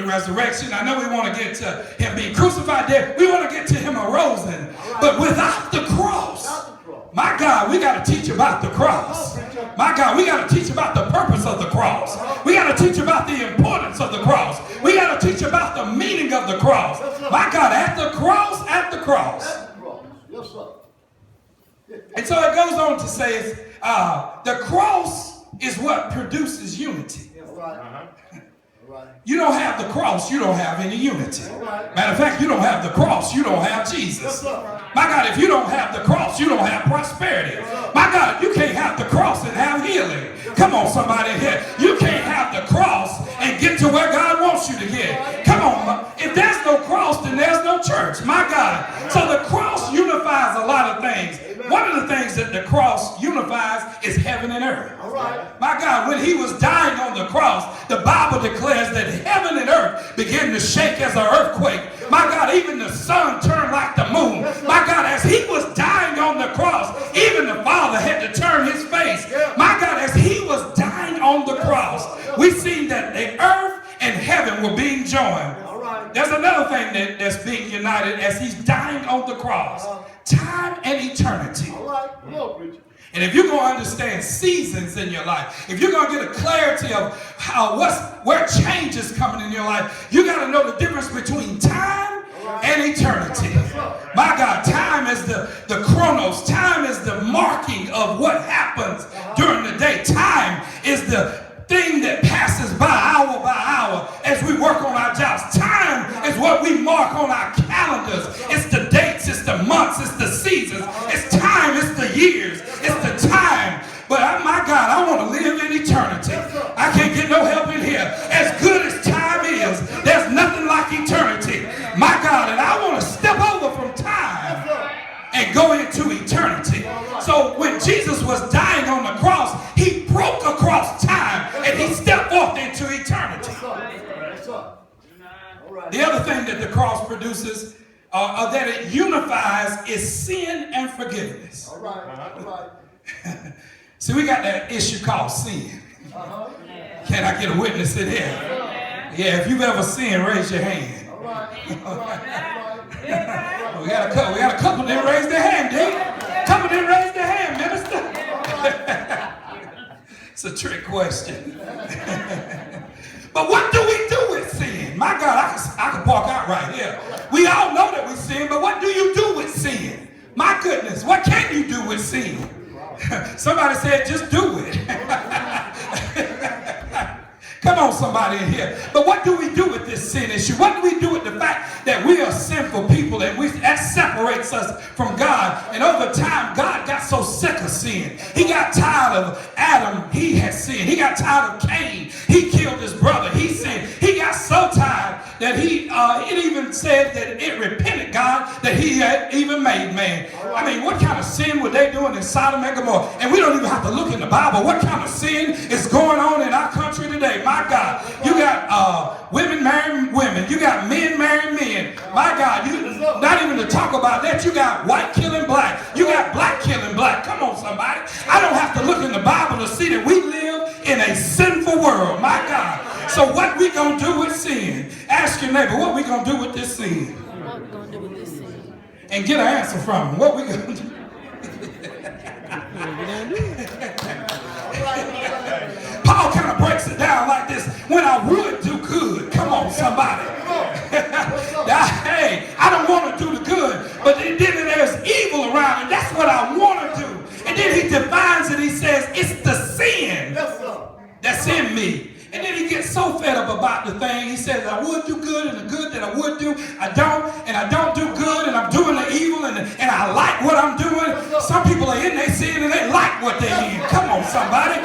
the resurrection. I know we want to get to him being crucified there. We want to get to him arisen. But without the cross, my God, we got to teach about the cross. My God, we got to teach about the purpose of the cross. We got to teach about the importance of the cross. We got to teach about the meaning of the cross. My God, at the cross, at the cross. Yes, sir. And so it goes on to say, the cross is what produces unity. You don't have the cross, you don't have any unity. Matter of fact, you don't have the cross, you don't have Jesus. My God, if you don't have the cross, you don't have prosperity. My God, you can't have the cross and have healing. Come on, somebody here. You can't have the cross and get to where God wants you to get. Come on. If there's no cross, then there's no church. My God. So the cross unifies a lot of things. One of the things that the cross unifies is heaven and earth. My God, when he was dying on the cross, the Bible declares that heaven and earth began to shake as an earthquake. My God, even the sun turned like the moon. My God, as he was dying on the cross, even the Father had to turn his face. My God, as he was dying on the cross, we see that the earth and heaven were being joined. There's another thing that's being united as he's dying on the cross. Time and eternity. And if you're going to understand seasons in your life, if you're going to get a clarity of where change is coming in your life, you got to know the difference between time and eternity. My God, time is the chronos. Time is the marking of what happens during the day. Time is the thing that passes by hour as we work on our jobs. Time is what we mark on our calendars. It's the dates, it's the months, it's the seasons, it's time, it's the years, it's the time. But my God, I want to live in eternity. I can't get no help in here. As good as time is, there's nothing like eternity. My God, and I want to step over from time and go into eternity. So when Jesus was dying on the cross, he broke across time and he stepped forth into eternity. The other thing that the cross produces, that it unifies, is sin and forgiveness. See, we got that issue called sin. Can I get a witness in here? Yeah, if you've ever sinned, raise your hand. We got a couple that raised their hand, Dave. Couple that raised their hand, minister. It's a trick question. But what do we do with sin? My God, I can park out right here. We all know that we sin, but what do you do with sin? My goodness, what can you do with sin? Somebody said, just do it. Come on, somebody in here. But what do we do with this sin issue? What do we do with the fact that we are sinful people and that separates us from God? And over time, God got so sick of sin. He got tired of Adam. He had sinned. He got tired of Cain. He killed his brother. He sinned. He got so tired that it even said that it repented God that he had even made man. I mean, what kind of sin were they doing in Sodom and Gomorrah? And we don't even have to look in the Bible. What kind of sin is going on in our country today? My God, you got women marrying women. You got men marrying men. My God, not even to talk about that. You got white killing black. You got black killing black. Come on, somebody. I don't have to look in the Bible to see that we live in a sinful world. My God. So what we gonna do with sin? Ask your neighbor, what we gonna do with this sin? What we gonna do with this sin? And get an answer from him. What we gonna do? Paul kind of breaks it down like this. When I would do good. Come on, somebody. Hey, I don't want to do the good, but then there's evil around, and that's what I want to do. And then he defines it. He says, it's the sin that's in me. And then he gets so fed up about the thing. He says, I would do good, and the good that I would do, I don't. And I don't do good, and I'm doing the evil, and I like what I'm doing. Some people are in their sin, and they like what they're in. Come on, somebody.